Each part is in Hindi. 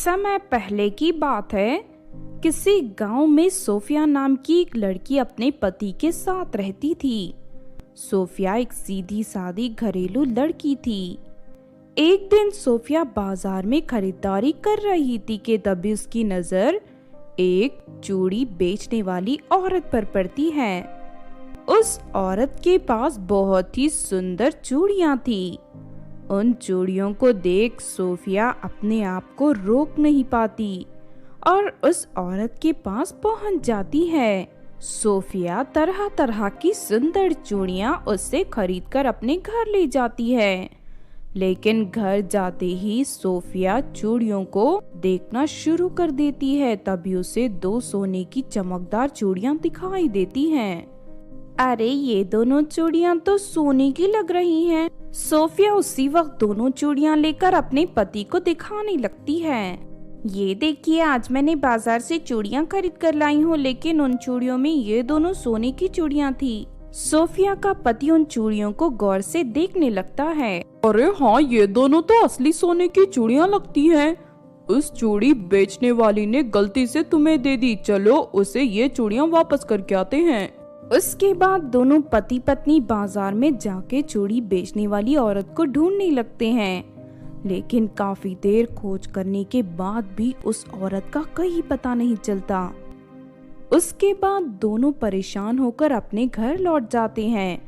समय पहले की बात है। किसी गांव में सोफिया नाम की एक लड़की अपने पति के साथ रहती थी। सोफिया एक सीधी सादी घरेलू लड़की थी। एक दिन सोफिया बाजार में खरीदारी कर रही थी कि तभी उसकी नजर एक चूड़ी बेचने वाली औरत पर पड़ती है। उस औरत के पास बहुत ही सुंदर चूड़ियां थी। उन चूड़ियों को देख सोफिया अपने आप को रोक नहीं पाती और उस औरत के पास पहुंच जाती है। सोफिया तरह तरह की सुंदर चूड़ियां उससे खरीदकर अपने घर ले जाती है। लेकिन घर जाते ही सोफिया चूड़ियों को देखना शुरू कर देती है। तभी उसे दो सोने की चमकदार चूड़ियां दिखाई देती हैं। अरे ये दोनों चूड़ियां तो सोने की लग रही हैं। सोफिया उसी वक्त दोनों चूड़ियां लेकर अपने पति को दिखाने लगती है। ये देखिए, आज मैंने बाजार से चूड़ियां खरीद कर लाई हूँ, लेकिन उन चूड़ियों में ये दोनों सोने की चूड़ियां थी। सोफिया का पति उन चूड़ियों को गौर से देखने लगता है। अरे हाँ, ये दोनों तो असली सोने की चूड़ियां लगती हैं। उस चूड़ी बेचने वाली ने गलती से तुम्हें दे दी। चलो उसे ये चूड़ियां वापस करके आते हैं। उसके बाद दोनों पति पत्नी बाजार में जाके चूड़ी बेचने वाली औरत को ढूंढने लगते हैं। लेकिन काफी देर खोज करने के बाद भी उस औरत का कहीं पता नहीं चलता। उसके बाद दोनों परेशान होकर अपने घर लौट जाते हैं।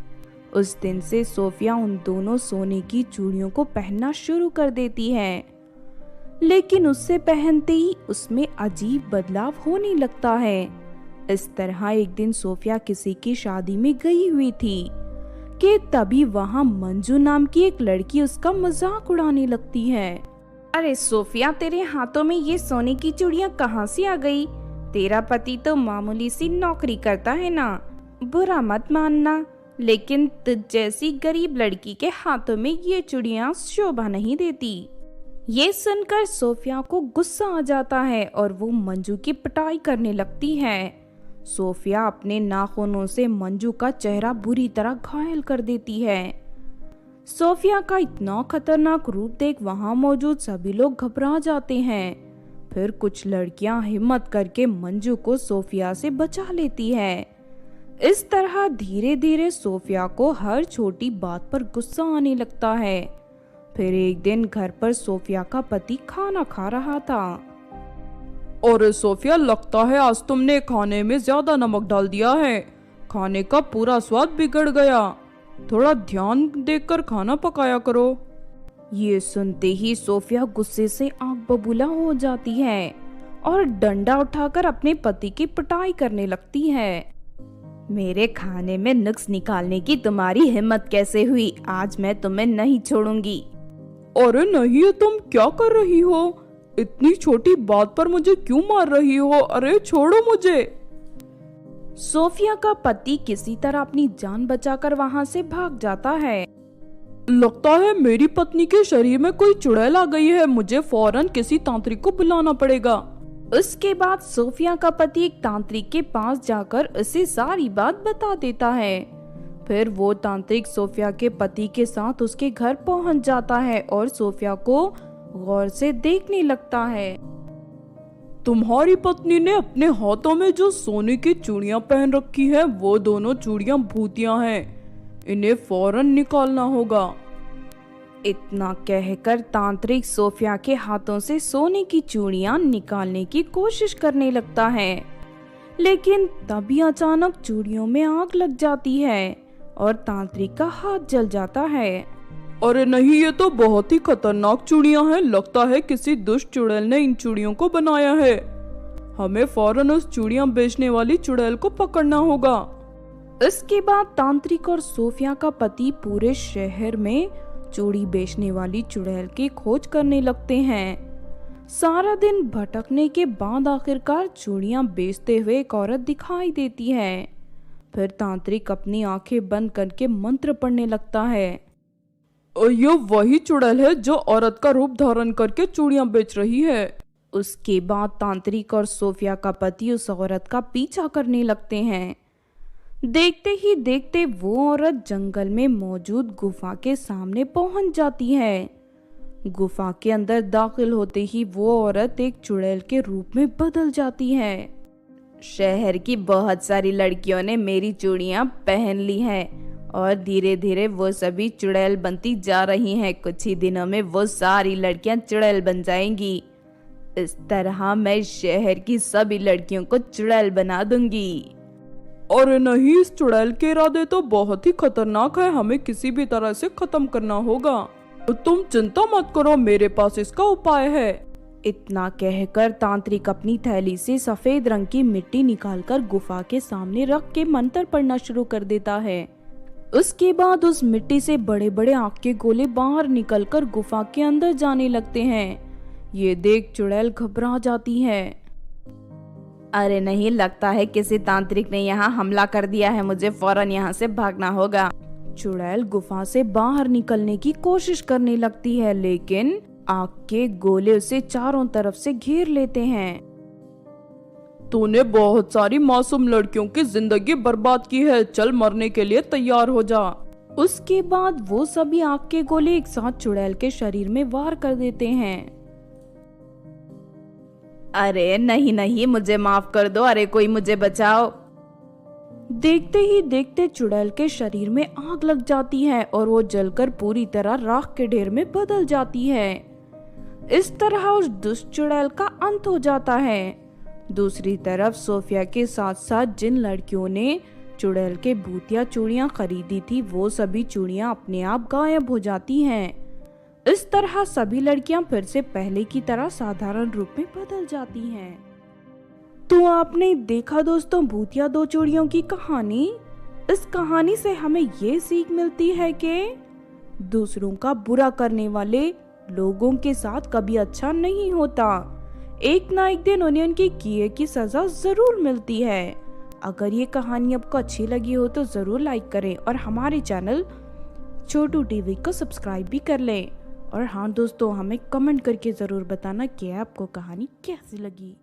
उस दिन से सोफिया उन दोनों सोने की चूड़ियों को पहनना शुरू कर देती है। लेकिन उससे पहनते ही उसमें अजीब बदलाव होने लगता है। इस तरह एक दिन सोफिया किसी की शादी में गई हुई थी कि तभी वहां मंजू नाम की एक लड़की उसका मजाक उड़ाने लगती है। अरे सोफिया, तेरे हाथों में ये सोने की चूड़ियां कहाँ से आ गई? तेरा पति तो मामूली सी नौकरी करता है ना, बुरा मत मानना, लेकिन तुझ जैसी गरीब लड़की के हाथों में ये चूड़ियां शोभा नहीं देती। ये सुनकर सोफिया को गुस्सा आ जाता है और वो मंजू की पिटाई करने लगती है। सोफिया अपने नाखूनों से मंजू का चेहरा बुरी तरह घायल कर देती है। सोफिया का इतना खतरनाक रूप देख वहां मौजूद सभी लोग घबरा जाते हैं। फिर कुछ लड़कियां हिम्मत करके मंजू को सोफिया से बचा लेती है। इस तरह धीरे धीरे सोफिया को हर छोटी बात पर गुस्सा आने लगता है। फिर एक दिन घर पर सोफिया का पति खाना खा रहा था। और सोफिया, लगता है आज तुमने खाने में ज्यादा नमक डाल दिया है। खाने का पूरा स्वाद बिगड़ गया। थोड़ा ध्यान देकर खाना पकाया करो। ये सुनते ही सोफिया गुस्से से आग बबूला हो जाती है और डंडा उठाकर अपने पति की पिटाई करने लगती है। मेरे खाने में नुक्स निकालने की तुम्हारी हिम्मत कैसे हुई? आज मैं तुम्हें नहीं छोड़ूंगी। अरे नहीं, तुम क्या कर रही हो? इतनी छोटी बात पर मुझे क्यों मार रही हो? अरे छोड़ो मुझे। सोफिया का पति किसी तरह अपनी जान बचाकर वहां से भाग जाता है। लगता है मेरी पत्नी के शरीर में कोई चुड़ैल आ गई है। मुझे फौरन किसी तांत्रिक को बुलाना पड़ेगा। उसके बाद सोफिया का पति एक तांत्रिक के पास जाकर उसे सारी बात बता देता है। फिर वो तांत्रिक सोफिया के पति के साथ उसके घर पहुंच जाता है और सोफिया को गौर से देखने लगता है। तुम्हारी पत्नी ने अपने हाथों में जो सोने की चूड़ियां पहन रखी है, वो दोनों चूड़ियां भूतियां हैं। इन्हें फौरन निकालना होगा। इतना कहकर तांत्रिक सोफिया के हाथों से सोने की चूड़ियां निकालने की कोशिश करने लगता है। लेकिन तभी अचानक चूड़ियों में आग लग जाती है और तांत्रिक का हाथ जल जाता है। अरे नहीं, ये तो बहुत ही खतरनाक चूड़ियां हैं। लगता है किसी दुष्ट चुड़ैल ने इन चूड़ियों को बनाया है। हमें फौरन उस चूड़ियां बेचने वाली चुड़ैल को पकड़ना होगा। इसके बाद तांत्रिक और सोफिया का पति पूरे शहर में चूड़ी बेचने वाली चुड़ैल की खोज करने लगते हैं। सारा दिन भटकने के बाद आखिरकार चूड़ियां बेचते हुए एक औरत दिखाई देती है। फिर तांत्रिक अपनी आंखें बंद करके मंत्र पढ़ने लगता है। ये वही चुड़ैल है जो औरत का रूप धारण करके चूड़ियां बेच रही है। उसके बाद तांत्रिक और सोफिया का पति उस औरत का पीछा करने लगते हैं। देखते ही देखते वो औरत जंगल में मौजूद गुफा के सामने पहुंच जाती है। गुफा के अंदर दाखिल होते ही वो औरत एक चुड़ैल के रूप में बदल जाती है। शहर की बहुत सारी लड़कियों ने मेरी चूड़ियां पहन ली हैं और धीरे धीरे वो सभी चुड़ैल बनती जा रही हैं। कुछ ही दिनों में वो सारी लड़कियां चुड़ैल बन जाएंगी। इस तरह मैं शहर की सभी लड़कियों को चुड़ैल बना दूंगी। अरे नहीं, इस चुड़ैल के इरादे तो बहुत ही खतरनाक है, हमें किसी भी तरह से खत्म करना होगा। तो तुम चिंता मत करो, मेरे पास इसका उपाय है। इतना कहकर तांत्रिक अपनी थैली से सफेद रंग की मिट्टी निकालकर गुफा के सामने रख के मंत्र पढ़ना शुरू कर देता है। उसके बाद उस मिट्टी से बड़े बड़े आग के गोले बाहर निकलकर गुफा के अंदर जाने लगते हैं। ये देख चुड़ैल घबरा जाती है। अरे नहीं, लगता है किसी तांत्रिक ने यहाँ हमला कर दिया है, मुझे फौरन यहाँ से भागना होगा। चुड़ैल गुफा से बाहर निकलने की कोशिश करने लगती है, लेकिन आग के गोले उसे चारों तरफ से घेर लेते हैं। तूने बहुत सारी मासूम लड़कियों की जिंदगी बर्बाद की है, चल मरने के लिए तैयार हो जा। उसके बाद वो सभी आग के गोले एक साथ चुड़ैल के शरीर में वार कर देते हैं। अरे नहीं नहीं, मुझे माफ कर दो, अरे कोई मुझे बचाओ। देखते ही देखते चुड़ैल के शरीर में आग लग जाती है और वो जलकर पूरी तरह राख के ढेर में बदल जाती है। इस तरह उस दुष्ट चुड़ैल का अंत हो जाता है। दूसरी तरफ सोफिया के साथ साथ जिन लड़कियों ने चुड़ैल के भूतिया चूड़ियां खरीदी थी, वो सभी चूड़ियां अपने आप गायब हो जाती हैं। इस तरह सभी लड़कियां फिर से पहले की तरह साधारण रूप में बदल जाती हैं। तो आपने देखा दोस्तों भूतिया दो चूड़ियों की कहानी। इस कहानी से हमें ये सीख मिलती है कि दूसरों का बुरा करने वाले लोगों के साथ कभी अच्छा नहीं होता। एक ना एक दिन उन्हें उनके किए की सजा जरूर मिलती है। अगर ये कहानी आपको अच्छी लगी हो तो जरूर लाइक करें और हमारे चैनल छोटू टीवी को सब्सक्राइब भी कर लें। और हाँ दोस्तों, हमें कमेंट करके जरूर बताना कि आपको कहानी कैसी लगी।